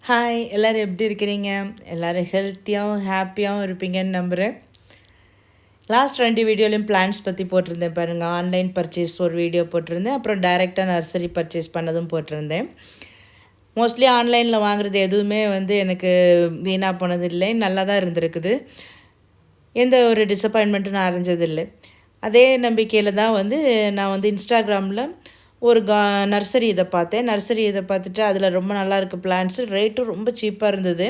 Hi எல்லோரும் எப்படி இருக்கிறீங்க? எல்லோரும் ஹெல்த்தியாகவும் ஹாப்பியாகவும் இருப்பீங்கன்னு நம்புகிறேன். லாஸ்ட் 2 வீடியோலையும் பிளான்ஸ் பற்றி போட்டிருந்தேன் பாருங்கள். ஆன்லைன் பர்ச்சேஸ் ஒரு வீடியோ போட்டிருந்தேன், அப்புறம் டைரெக்டாக நர்சரி பர்ச்சேஸ் பண்ணதும் போட்டிருந்தேன். மோஸ்ட்லி ஆன்லைனில் வாங்குறது எதுவுமே எனக்கு வீணாக போனதில்லை, நல்லா தான் இருந்திருக்குது. எந்த ஒரு டிசப்பாயின்மெண்ட்டும் நான் அடைஞ்சதில்லை. அதே நம்பிக்கையில் தான் நான் இன்ஸ்டாகிராமில் ஒரு நர்சரி இதை பார்த்தேன். நர்சரி இதை பார்த்துட்டு அதில் ரொம்ப நல்லா இருக்குது பிளான்ட்ஸு, ரேட்டும் ரொம்ப சீப்பாக இருந்தது.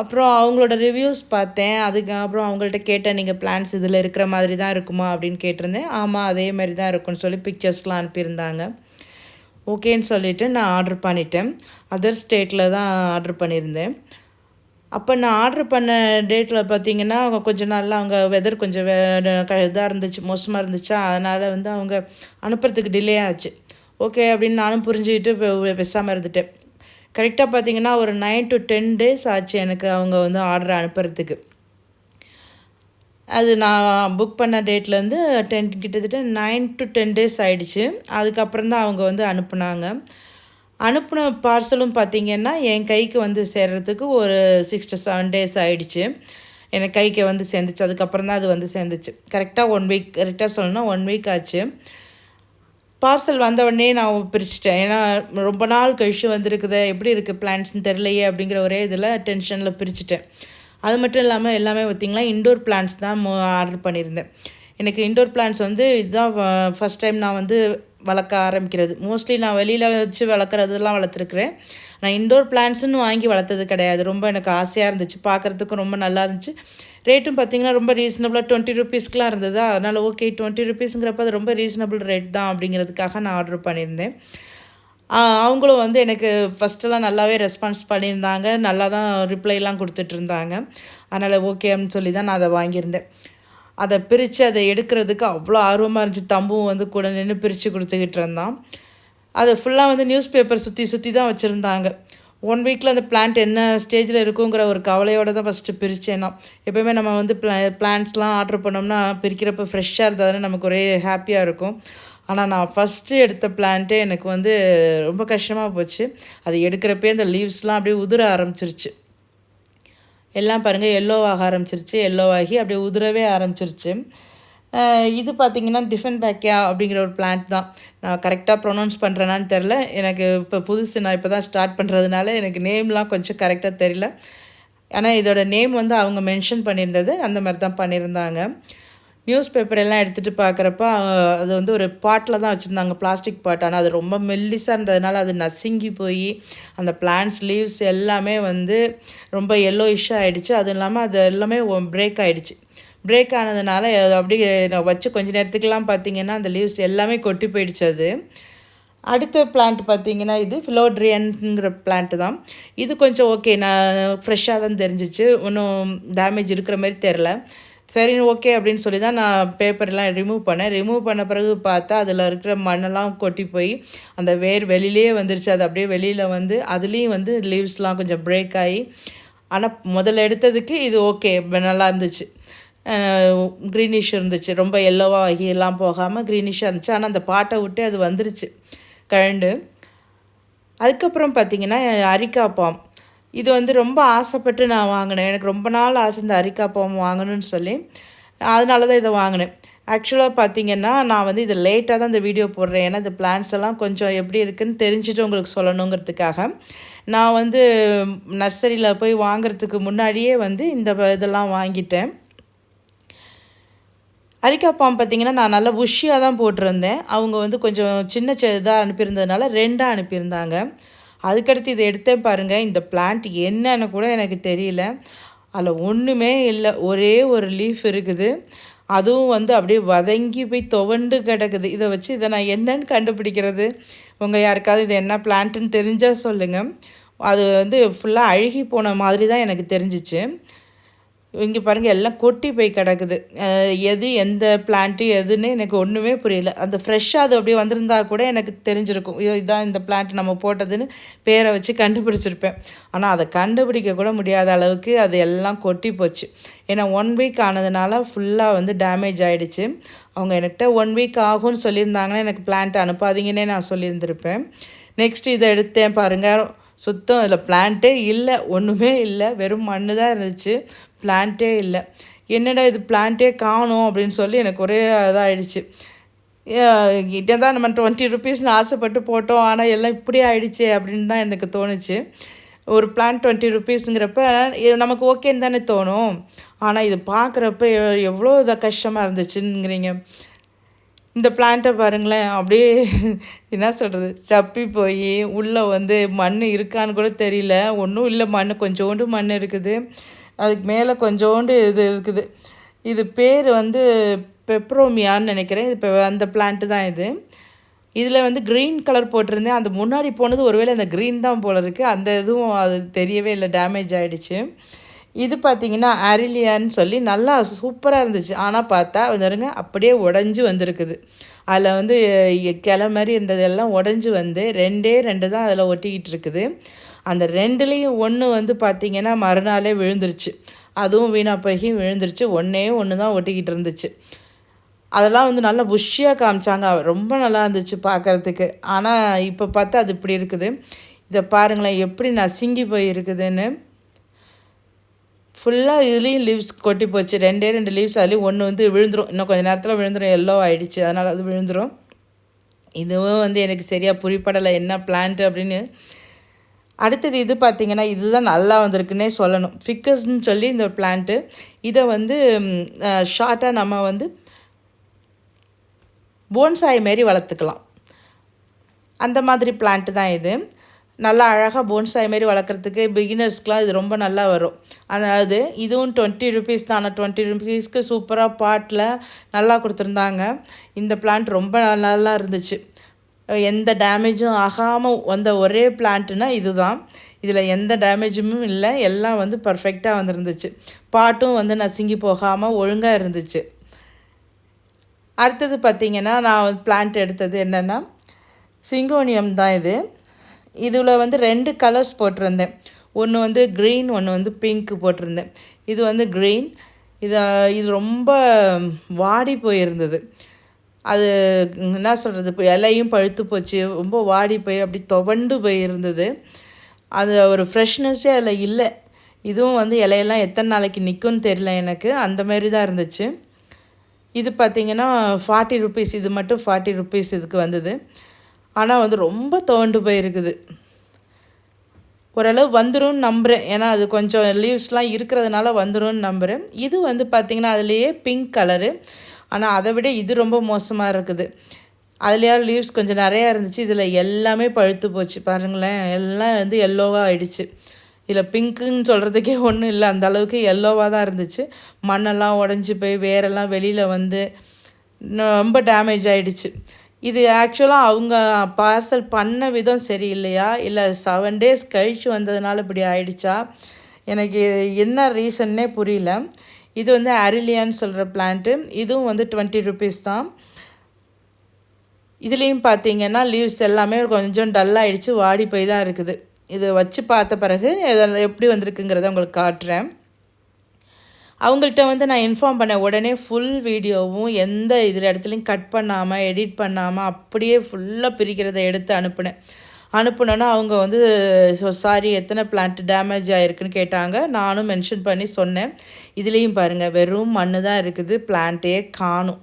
அப்புறம் அவங்களோட ரிவ்யூஸ் பார்த்தேன். அதுக்கப்புறம் அவங்கள்ட்ட கேட்டேன், நீங்கள் பிளான்ட்ஸ் இதில் இருக்கிற மாதிரி தான் இருக்குமா அப்படின்னு கேட்டிருந்தேன். ஆமாம், அதே மாதிரி தான் இருக்குன்னு சொல்லி பிக்சர்ஸ்லாம் அனுப்பியிருந்தாங்க. ஓகேன்னு சொல்லிவிட்டு நான் ஆர்டர் பண்ணிட்டேன். அதர் ஸ்டேட்டில் தான் ஆர்டர் பண்ணியிருந்தேன். அப்போ நான் ஆர்டர் பண்ண டேட்டில் பார்த்திங்கன்னா, அவங்க கொஞ்சம் நாளில் அவங்க வெதர் கொஞ்சம் இதாக இருந்துச்சு, மோசமாக இருந்துச்சா, அதனால் அவங்க அனுப்புறதுக்கு டிலே ஆச்சு. ஓகே அப்படின்னு நானும் புரிஞ்சுக்கிட்டு பேசாமல் இருந்துட்டேன். கரெக்டாக பார்த்திங்கன்னா ஒரு 9 to 10 days ஆச்சு எனக்கு அவங்க ஆர்டர் அனுப்புறதுக்கு. அது நான் புக் பண்ண டேட்லேருந்து கிட்டத்தட்ட 9 to 10 days ஆகிடுச்சு. அதுக்கப்புறம் தான் அவங்க அனுப்புனாங்க. அனுப்பின பார்சலும் பார்த்திங்கன்னா என் கைக்கு சேர்கிறதுக்கு ஒரு 6 to 7 days ஆகிடுச்சு. எனக்கு கைக்கு சேர்ந்துச்சு. அதுக்கப்புறம் தான் அது சேர்ந்துச்சு. கரெக்டாக 1 week, கரெக்டாக சொல்லணும்னா 1 week ஆச்சு. பார்சல் வந்த உடனே நான் பிரிச்சுட்டேன். ஏன்னா ரொம்ப நாள் கழிச்சு வந்திருக்குது, எப்படி இருக்குது பிளான்ட்ஸ்னு தெரிலையே அப்படிங்கிற ஒரே இதில் டென்ஷனில் பிரிச்சுட்டேன். அது மட்டும் இல்லாமல் எல்லாமே பார்த்திங்களா இன்டோர் பிளான்ட்ஸ் தான் ஆர்டர் பண்ணியிருந்தேன். எனக்கு இன்டோர் பிளான்ட்ஸ் இதுதான் ஃபஸ்ட் டைம் நான் வளர்க்க ஆரம்பிக்கிறது. மோஸ்ட்லி நான் வெளியில் வச்சு வளர்க்குறதுலாம் வளர்த்துருக்குறேன். நான் இன்டோர் பிளான்ட்ஸுன்னு வாங்கி வளர்த்தது கிடையாது. ரொம்ப எனக்கு ஆசையாக இருந்துச்சு, பார்க்குறதுக்கும் ரொம்ப நல்லா இருந்துச்சு. ரேட்டும் பார்த்திங்கன்னா ரொம்ப ரீசனபிளாக 20 rupeesக்குலாம் இருந்ததா, அதனால் ஓகே 20 rupeesங்கிறப்ப அது ரொம்ப ரீசனபிள் ரேட் தான் அப்படிங்கிறதுக்காக நான் ஆர்டர் பண்ணியிருந்தேன். அவங்களும் எனக்கு ஃபஸ்ட்டெல்லாம் நல்லாவே ரெஸ்பான்ஸ் பண்ணியிருந்தாங்க, நல்லா தான் ரிப்ளைலாம் கொடுத்துட்ருந்தாங்க. அதனால் ஓகே அப்படின்னு சொல்லி தான் நான் அதை வாங்கியிருந்தேன். அதை பிரித்து அதை எடுக்கிறதுக்கு அவ்வளோ ஆர்வமாக இருந்துச்சு. தம்பும் கூட நின்று பிரித்து கொடுத்துக்கிட்டு இருந்தான். அதை ஃபுல்லாக நியூஸ் பேப்பர் சுற்றி சுற்றி தான் வச்சுருந்தாங்க. 1 வீக்கில் அந்த பிளான்ட் என்ன ஸ்டேஜில் இருக்குங்கிற ஒரு கவலையோடு தான் ஃபஸ்ட்டு பிரித்தேன் நான். எப்போயுமே நம்ம பிளான்ட்ஸ்லாம் ஆர்டர் பண்ணோம்னா பிரிக்கிறப்ப ஃப்ரெஷ்ஷாக இருந்தால் தானே நமக்கு ஒரே ஹாப்பியாக இருக்கும். ஆனால் நான் ஃபஸ்ட்டு எடுத்த பிளான்ட்டே எனக்கு ரொம்ப கஷ்டமாக போச்சு. அது எடுக்கிறப்பே அந்த லீவ்ஸ்லாம் அப்படியே உதிர ஆரம்பிச்சிருச்சு. எல்லாம் பாருங்கள் எல்லோவாக ஆரம்பிச்சிருச்சு. எல்லோவாகி அப்படியே உதிரவே ஆரம்பிச்சிருச்சு. இது பார்த்திங்கன்னா டிஃபென்பாக்கியா அப்படிங்கிற ஒரு பிளான்ட் தான். நான் கரெக்டாக ப்ரொனவுன்ஸ் பண்ணுறேனான்னு தெரில. எனக்கு இப்போ புதுசு, நான் இப்போ தான் ஸ்டார்ட் பண்ணுறதுனால எனக்கு நேம்லாம் கொஞ்சம் கரெக்டாக தெரியல. ஆனால் இதோட நேம் அவங்க மென்ஷன் பண்ணியிருந்தது அந்த மாதிரி தான் பண்ணியிருந்தாங்க. நியூஸ் பேப்பர் எல்லாம் எடுத்துகிட்டு பார்க்குறப்ப அது ஒரு பாட்டில் தான் வச்சுருந்தாங்க, பிளாஸ்டிக் பாட். ஆனால் அது ரொம்ப மெல்லிசாக இருந்ததுனால அது நசுங்கி போய் அந்த பிளான்ட்ஸ் லீவ்ஸ் எல்லாமே ரொம்ப எல்லோயிஷ்ஷாக ஆகிடுச்சு. அதுவும் இல்லாமல் அது எல்லாமே பிரேக் ஆகிடுச்சு. பிரேக் ஆனதுனால அப்படியே நான் வச்சு கொஞ்சம் நேரத்துக்கெலாம் பார்த்திங்கன்னா அந்த லீவ்ஸ் எல்லாமே கொட்டி போயிடுச்சு. அது அடுத்த பிளான்ட் பார்த்திங்கன்னா இது ஃபிலோட்ரியன்ஸுங்கிற பிளான்ட்டு தான். இது கொஞ்சம் ஓகே, நான் ஃப்ரெஷ்ஷாக தான் தெரிஞ்சிச்சு, ஒன்றும் டேமேஜ் இருக்கிற மாதிரி தெரில. சரி ஓகே அப்படின்னு சொல்லி தான் நான் பேப்பர்லாம் ரிமூவ் பண்ணேன். ரிமூவ் பண்ண பிறகு பார்த்தா அதில் இருக்கிற மண்ணெல்லாம் கொட்டி போய் அந்த வேர் வெளியிலே வந்துருச்சு. அது அப்படியே வெளியில் அதுலேயும் லீவ்ஸ்லாம் கொஞ்சம் பிரேக் ஆகி, ஆனால் முதல்ல எடுத்ததுக்கு இது ஓகே நல்லா இருந்துச்சு. க்ரீனிஷ் இருந்துச்சு, ரொம்ப எல்லோவாக ஆகி எல்லாம் போகாமல் க்ரீனிஷாக இருந்துச்சு. ஆனால் அந்த பாட்டை விட்டு அது வந்துருச்சு கழண்டு. அதுக்கப்புறம் பார்த்திங்கன்னா அரிக்கா பாம், இது ரொம்ப ஆசைப்பட்டு நான் வாங்கினேன். எனக்கு ரொம்ப நாள் ஆசை இந்த அரிக்கா பாம் வாங்கணும்னு சொல்லி, அதனால தான் இதை வாங்கினேன். ஆக்சுவலாக பார்த்திங்கன்னா நான் இதை லேட்டாக தான் இந்த வீடியோ போடுறேன். ஏன்னா இந்த பிளான்ஸ் எல்லாம் கொஞ்சம் எப்படி இருக்குதுன்னு தெரிஞ்சுட்டு உங்களுக்கு சொல்லணுங்கிறதுக்காக. நான் நர்சரியில் போய் வாங்கிறதுக்கு முன்னாடியே இந்த இதெல்லாம் வாங்கிட்டேன். அரிக்கா பாம் பார்த்திங்கன்னா நான் நல்லா புஷ்ஷியாக தான் போட்டிருந்தேன். அவங்க கொஞ்சம் சின்ன இதாக அனுப்பியிருந்ததுனால 2ஆக அனுப்பியிருந்தாங்க. அதுக்கடுத்து இதை எடுத்தேன் பாருங்கள். இந்த பிளான்ட் என்னன்னு கூட எனக்கு தெரியல. அதில் ஒன்றுமே இல்லை, ஒரே ஒரு லீஃப் இருக்குது. அதுவும் அப்படியே வதங்கி போய் துவண்டு கிடக்குது. இதை வச்சு இதை நான் என்னன்னு கண்டுபிடிக்கிறது? உங்கள் யாருக்காவது இது என்ன பிளான்ட்டுன்னு தெரிஞ்சால் சொல்லுங்கள். அது ஃபுல்லாக அழுகி போன மாதிரி தான் எனக்கு தெரிஞ்சிச்சு. இங்கே பாருங்கள் எல்லாம் கொட்டி போய் கிடக்குது. எது எந்த பிளான்ட்டு எதுன்னு எனக்கு ஒன்றுமே புரியல. அந்த ஃப்ரெஷ்ஷாக அது அப்படியே வந்திருந்தா கூட எனக்கு தெரிஞ்சிருக்கும், இதுதான் இந்த பிளான்ட் நம்ம போட்டதுன்னு பேரை வச்சு கண்டுபிடிச்சிருப்பேன். ஆனால் அதை கண்டுபிடிக்க கூட முடியாத அளவுக்கு அது எல்லாம் கொட்டி போச்சு. ஏன்னா 1 வீக் ஆனதுனால ஃபுல்லாக டேமேஜ் ஆகிடுச்சு. அவங்க என்கிட்ட 1 வீக் ஆகும்னு சொல்லியிருந்தாங்கன்னா எனக்கு பிளான்ட் அனுப்பாதீங்கன்னே நான் சொல்லியிருந்திருப்பேன். நெக்ஸ்ட் இதை எடுத்தேன் பாருங்கள். சுத்தம் அதில் பிளான்ட்டே இல்லை, ஒன்றுமே இல்லை, வெறும் மண் தான் இருந்துச்சு, பிளான்ட்டே இல்லை. என்னடா இது பிளான்ட்டே காணோம் அப்படின்னு சொல்லி எனக்கு ஒரே இதாகிடுச்சு. கிட்டே தான் நம்ம 20 ருபீஸ்னு ஆசைப்பட்டு போட்டோம், ஆனால் எல்லாம் இப்படி ஆகிடுச்சே அப்படின்னு தான் எனக்கு தோணுச்சு. ஒரு பிளான்ட் 20 ருபீஸுங்கிறப்ப நமக்கு ஓகேன்னு தானே தோணும். ஆனால் இது பார்க்குறப்ப எவ்வளோ கஷ்டமாக இருந்துச்சுங்கிறீங்க. இந்த பிளான்ட்டை பாருங்களேன், அப்படியே என்ன சொல்கிறது, சப்பி போய் உள்ளே வந்து மண் இருக்கான்னு கூட தெரியல. ஒன்றும் இல்லை, மண் கொஞ்சோண்டு மண் இருக்குது, அதுக்கு மேலே கொஞ்சோண்டு இது இருக்குது. இது பேர் வந்து பெப்ரோமியான்னு நினைக்கிறேன். இது இப்போ அந்த பிளான்ட்டு தான் இது. இதில் வந்து க்ரீன் கலர் போட்டிருந்தேன், அந்த முன்னாடி போனது ஒருவேளை அந்த க்ரீன் தான் போல இருக்குது, அந்த இதுவும் அது தெரியவே இல்லை, டேமேஜ் ஆகிடுச்சு. இது பார்த்திங்கன்னா அரிலியான்னு சொல்லி நல்லா சூப்பராக இருந்துச்சு. ஆனால் பார்த்தா வந்துருங்க அப்படியே உடஞ்சி வந்திருக்குது. அதில் வந்து கிளை மாதிரி இருந்ததெல்லாம் உடஞ்சி வந்து 2 தான் அதில் ஒட்டிக்கிட்டு இருக்குது. அந்த 2லேயும் ஒன்று வந்து பார்த்திங்கன்னா மறுநாளே விழுந்துருச்சு, அதுவும் வீணாக போய் விழுந்துருச்சு. ஒன்று தான் ஒட்டிக்கிட்டு இருந்துச்சு. அதெல்லாம் வந்து நல்லா புஷ்ஷியாக காமிச்சாங்க, ரொம்ப நல்லா இருந்துச்சு பார்க்குறதுக்கு. ஆனால் இப்போ பார்த்தா அது இப்படி இருக்குது. இதை பாருங்களேன் எப்படி நசுங்கி போய் இருக்குதுன்னு. ஃபுல்லாக இதுலேயும் லீவ்ஸ் கொட்டி போச்சு, 2 லீவ்ஸ், அதுலேயும் ஒன்று வந்து விழுந்துடும், இன்னும் கொஞ்சம் நேரத்தில் விழுந்துடும், எல்லோ ஆகிடுச்சு, அதனால் அது விழுந்துடும். இதுவும் வந்து எனக்கு சரியாக புரிப்படலை என்ன பிளான்ட்டு அப்படின்னு. அடுத்தது இது பார்த்திங்கன்னா இதுதான் நல்லா வந்திருக்குன்னே சொல்லணும், ஃபிக்கஸ்ன்னு சொல்லி இந்த பிளான்ட்டு. இதை வந்து ஷார்ட்டாக நம்ம வந்து போன்சாய் மாரி வளர்த்துக்கலாம், அந்த மாதிரி பிளான்ட்டு தான் இது. நல்லா அழகாக போன்சாய் மாரி வளர்க்குறதுக்கு பிகினர்ஸ்க்கெலாம் இது ரொம்ப நல்லா வரும். அதாவது இதுவும் 20 ருபீஸ் தான், ஆனால் 20 ருபீஸ்க்கு சூப்பராக பாட்டில் நல்லா கொடுத்துருந்தாங்க. இந்த பிளான்ட் ரொம்ப நல்லா இருந்துச்சு, எந்த டேமேஜும் ஆகாமல் வந்த ஒரே பிளான்ட்டுனா இது தான். இதில் எந்த டேமேஜும் இல்லை, எல்லாம் வந்து பர்ஃபெக்டாக வந்துருந்துச்சு. பாட்டும் வந்து நசுங்கி போகாமல் ஒழுங்காக இருந்துச்சு. அடுத்தது பார்த்திங்கன்னா நான் பிளான்ட் எடுத்தது என்னென்னா சிங்கோனியம் தான். இதில் வந்து 2 கலர்ஸ் போட்டிருந்தேன், ஒன்று வந்து க்ரீன், ஒன்று வந்து பிங்க் போட்டிருந்தேன். இது வந்து க்ரீன். இது ரொம்ப வாடி போயிருந்தது, அது என்ன சொல்கிறது, இப்போ இலையும் பழுத்து போச்சு, ரொம்ப வாடி போய் அப்படி துவண்டு போயிருந்தது. அது ஒரு ஃப்ரெஷ்னஸ்ஸே அதில் இல்லை. இதுவும் வந்து இலையெல்லாம் எத்தனை நாளைக்கு நிற்கும்னு தெரியல எனக்கு, அந்த மாதிரி தான் இருந்துச்சு. இது பார்த்திங்கன்னா 40 ருபீஸ், இது மட்டும் 40 ருபீஸ் இதுக்கு வந்தது. ஆனால் வந்து ரொம்ப துவண்டு போயிருக்குது. ஓரளவு வந்துடும் நம்புகிறேன், ஏன்னா அது கொஞ்சம் லீவ்ஸ்லாம் இருக்கிறதுனால வந்துடும் நம்புகிறேன். இது வந்து பார்த்திங்கன்னா அதுலேயே பிங்க் கலரு, ஆனால் அதை விட இது ரொம்ப மோசமாக இருக்குது. அதுலேயே லீவ்ஸ் கொஞ்சம் நிறையா இருந்துச்சு, இதில் எல்லாமே பழுத்து போச்சு பாருங்களேன், எல்லாம் வந்து எல்லோவாக ஆகிடுச்சு. இதில் பிங்க்குன்னு சொல்கிறதுக்கே ஒன்றும் இல்லை, அந்த அளவுக்கு எல்லோவாக தான் இருந்துச்சு. மண்ணெல்லாம் உடஞ்சி போய் வேரெல்லாம் வெளியில் வந்து ரொம்ப டேமேஜ் ஆகிடுச்சு. இது ஆக்சுவலாக அவங்க பார்சல் பண்ண விதம் சரியில்லையா, இல்லை 7 டேஸ் கழித்து வந்ததுனால இப்படி ஆயிடுச்சா, எனக்கு என்ன ரீசன்னே புரியல. இது வந்து அரிலியான்னு சொல்கிற பிளான்ட்டு, இதுவும் வந்து 20 ருபீஸ் தான். இதுலேயும் பார்த்தீங்கன்னா லீவ்ஸ் எல்லாமே கொஞ்சம் டல்லாகிடுச்சு, வாடி போய் தான் இருக்குது. இது வச்சு பார்த்த பிறகு எப்படி வந்திருக்குங்கிறத உங்களுக்கு காட்டுறேன். அவங்கள்ட்ட வந்து நான் இன்ஃபார்ம் பண்ண உடனே ஃபுல் வீடியோவும் எந்த இடத்துலையும் கட் பண்ணாமல் எடிட் பண்ணாமல் அப்படியே ஃபுல்லாக பிரிக்கிறத எடுத்து அனுப்புனோன்னா அவங்க வந்து சாரி எத்தனை பிளான்ட் டேமேஜ் ஆகிருக்குன்னு கேட்டாங்க. நானும் மென்ஷன் பண்ணி சொன்னேன். இதுலேயும் பாருங்கள் வெறும் மண் தான் இருக்குது, பிளான்ட்டே காணும்.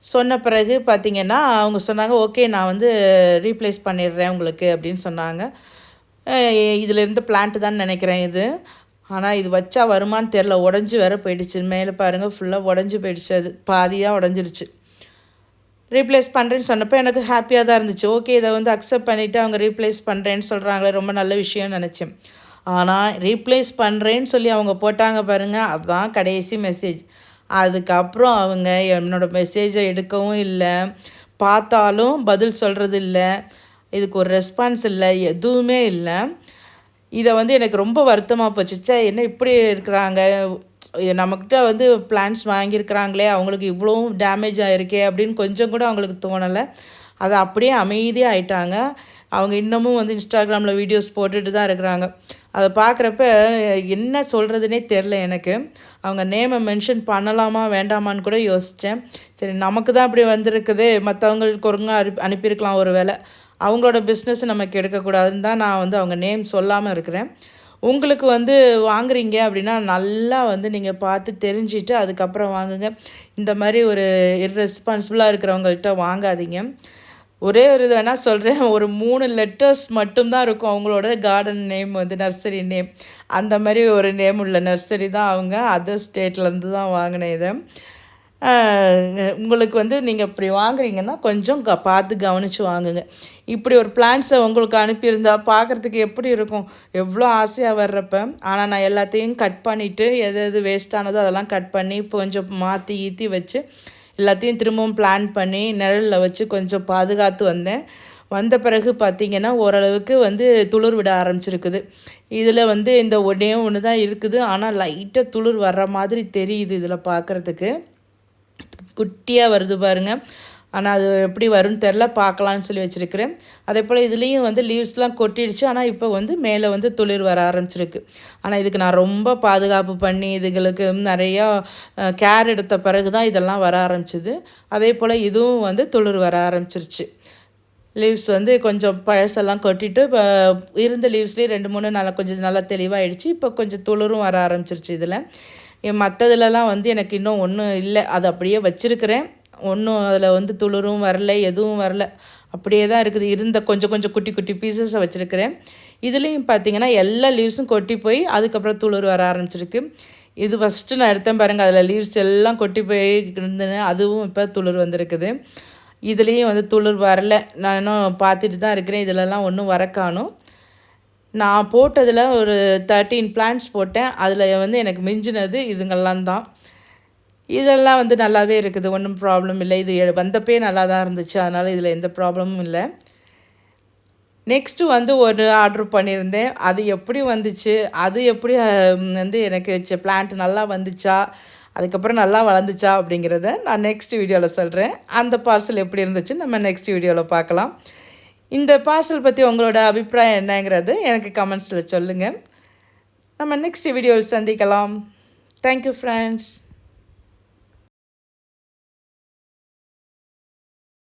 சொன்ன பிறகு பார்த்திங்கன்னா அவங்க சொன்னாங்க ஓகே நான் வந்து ரீப்ளேஸ் பண்ணிடுறேன் உங்களுக்கு அப்படின்னு சொன்னாங்க. இதில் இருந்த பிளான்ட்டு தான் நினைக்கிறேன் இது. ஆனால் இது வச்சா வருமானு தெரில, உடஞ்சி வேற போயிடுச்சு. மேலே பாருங்கள் ஃபுல்லாக உடஞ்சி போயிடுச்சு, அது பாதியாக உடஞ்சிருச்சு. ரீப்ளேஸ் பண்ணுறேன்னு சொன்னப்போ எனக்கு ஹாப்பியாக தான் இருந்துச்சு. ஓகே இதை வந்து அக்செப்ட் பண்ணிவிட்டு அவங்க ரீப்ளேஸ் பண்ணுறேன்னு சொல்கிறாங்களே, ரொம்ப நல்ல விஷயம்னு நினச்சேன். ஆனால் ரீப்ளேஸ் பண்ணுறேன்னு சொல்லி அவங்க போட்டாங்க பாருங்கள், அதுதான் கடைசி மெசேஜ். அதுக்கப்புறம் அவங்க என்னோடய மெசேஜை எடுக்கவும் இல்லை, பார்த்தாலும் பதில் சொல்கிறது இல்லை, இதுக்கு ஒரு ரெஸ்பான்ஸ் இல்லை, எதுவுமே இல்லை. இதை வந்து எனக்கு ரொம்ப வருத்தமாக போச்சு. என்ன இப்படி இருக்கிறாங்க, நம்மக்கிட்ட வந்து பிளான்ஸ் வாங்கியிருக்கிறாங்களே, அவங்களுக்கு இவ்வளோவும் டேமேஜ் ஆகிருக்கே அப்படின்னு கொஞ்சம் கூட அவங்களுக்கு தோணலை. அதை அப்படியே அமைதியாக ஆயிட்டாங்க. அவங்க இன்னமும் வந்து இன்ஸ்டாகிராமில் வீடியோஸ் போட்டுட்டு தான் இருக்கிறாங்க. அதை பார்க்குறப்ப என்ன சொல்கிறதுனே தெரில எனக்கு. அவங்க நேமை மென்ஷன் பண்ணலாமா வேண்டாமான்னு கூட யோசித்தேன். சரி நமக்கு தான் இப்படி வந்திருக்குது, மற்றவங்களுக்கு ஒருங்க அனுப்பியிருக்கலாம் ஒரு வேளை அவங்களோட பிஸ்னஸ் நமக்கு எடுக்கக்கூடாதுன்னு தான் நான் வந்து அவங்க நேம் சொல்லாமல் இருக்கிறேன். உங்களுக்கு வந்து வாங்குறீங்க அப்படின்னா நல்லா வந்து நீங்கள் பார்த்து தெரிஞ்சுட்டு அதுக்கப்புறம் வாங்குங்க. இந்த மாதிரி ஒரு இர்ரெஸ்பான்சிபிளாக இருக்கிறவங்கள்ட்ட வாங்காதீங்க. ஒரே ஒரு இது வேணால் சொல்கிறேன், ஒரு 3 லெட்டர்ஸ் மட்டும்தான் இருக்கும் அவங்களோட கார்டன் நேம் வந்து நர்சரி நேம். அந்த மாதிரி ஒரு நேம் உள்ள நர்சரி தான் அவங்க. அதர் ஸ்டேட்லேருந்து தான் வாங்கினேன் இதை. உங்களுக்கு வந்து நீங்கள் இப்படி வாங்குறீங்கன்னா கொஞ்சம் பார்த்து கவனித்து வாங்குங்க. இப்படி ஒரு பிளான்ஸை உங்களுக்கு அனுப்பியிருந்தா பார்க்குறதுக்கு எப்படி இருக்கும், எவ்வளோ ஆசையாக வர்றப்ப. ஆனால் நான் எல்லாத்தையும் கட் பண்ணிவிட்டு எது எது வேஸ்ட்டானதோ அதெல்லாம் கட் பண்ணி கொஞ்சம் மாற்றி ஈற்றி வச்சு எல்லாத்தையும் திரும்பவும் பிளான் பண்ணி நிழலில் வச்சு கொஞ்சம் பாதுகாத்து வந்தேன். வந்த பிறகு பார்த்திங்கன்னா ஓரளவுக்கு வந்து துளிர் விட ஆரம்பிச்சிருக்குது. இதில் வந்து இந்த ஒன்றே ஒன்று தான் இருக்குது. ஆனால் லைட்டாக துளிர் வர்ற மாதிரி தெரியுது இதில் பார்க்குறதுக்கு. குட்டியாக வருது பாருங்கள். ஆனால் அது எப்படி வரும்னு தெரில, பார்க்கலான்னு சொல்லி வச்சுருக்கிறேன். அதே போல் இதுலேயும் வந்து லீவ்ஸ்லாம் கொட்டிடுச்சு. ஆனால் இப்போ வந்து மேலே வந்து துளிர் வர ஆரம்பிச்சிருக்கு. ஆனால் இதுக்கு நான் ரொம்ப பாதுகாப்பு பண்ணி இதுகளுக்கு நிறையா கேர் எடுத்த பிறகு தான் இதெல்லாம் வர ஆரம்பிச்சிது. அதே போல் இதுவும் வந்து துளிர் வர ஆரம்பிச்சிருச்சு. லீவ்ஸ் வந்து கொஞ்சம் பழசெல்லாம் கொட்டிட்டு இப்போ இருந்த லீவ்ஸ்லேயே 2-3 நல்லா கொஞ்சம் நல்லா தெளிவாகிடுச்சு. இப்போ கொஞ்சம் துளிரும் வர ஆரம்பிச்சிருச்சு இதில். மற்றதுலலாம் வந்து எனக்கு இன்னும் ஒன்றும் இல்லை, அது அப்படியே வச்சுருக்கிறேன். ஒன்றும் அதில் வந்து துளிரும் வரல, எதுவும் வரல, அப்படியே தான் இருக்குது. இருந்த கொஞ்சம் கொஞ்சம் குட்டி குட்டி பீசஸை வச்சுருக்கிறேன். இதுலேயும் பார்த்திங்கன்னா எல்லா லீவ்ஸும் கொட்டி போய் அதுக்கப்புறம் துளிர் வர ஆரம்பிச்சிருக்கு. இது ஃபஸ்ட்டு நான் எடுத்தேன் பாருங்கள், அதில் லீவ்ஸ் எல்லாம் கொட்டி போய் இருந்தேன்னு, அதுவும் இப்போ துளிர் வந்திருக்குது. இதுலேயும் வந்து துளிர் வரல, நான் இன்னும் பார்த்துட்டு தான் இருக்கிறேன். இதிலலாம் ஒன்றும் வர காணும். நான் போட்டதில் ஒரு 13 பிளான்ட்ஸ் போட்டேன். அதில் வந்து எனக்கு மிஞ்சினது இதுங்கெல்லாம் தான். இதெல்லாம் வந்து நல்லாவே இருக்குது, ஒன்றும் ப்ராப்ளம் இல்லை. இது வந்தப்பே நல்லா தான் இருந்துச்சு, அதனால் இதில் எந்த ப்ராப்ளமும் இல்லை. நெக்ஸ்ட்டு வந்து ஒரு ஆர்ட்ரு பண்ணியிருந்தேன். அது எப்படி வந்துச்சு, அது எப்படி வந்து எனக்கு பிளான்ட் நல்லா வந்துச்சா, அதுக்கப்புறம் நல்லா வளர்ந்துச்சா அப்படிங்கிறத நான் நெக்ஸ்ட் வீடியோவில் சொல்கிறேன். அந்த பார்சல் எப்படி இருந்துச்சு நம்ம நெக்ஸ்ட் வீடியோவில் பார்க்கலாம். இந்த பார்சல் பற்றி உங்களோட அபிப்பிராயம் என்னங்கிறது எனக்கு கமெண்ட்ஸில் சொல்லுங்கள். நம்ம நெக்ஸ்ட் வீடியோவில் சந்திக்கலாம். Thank you friends.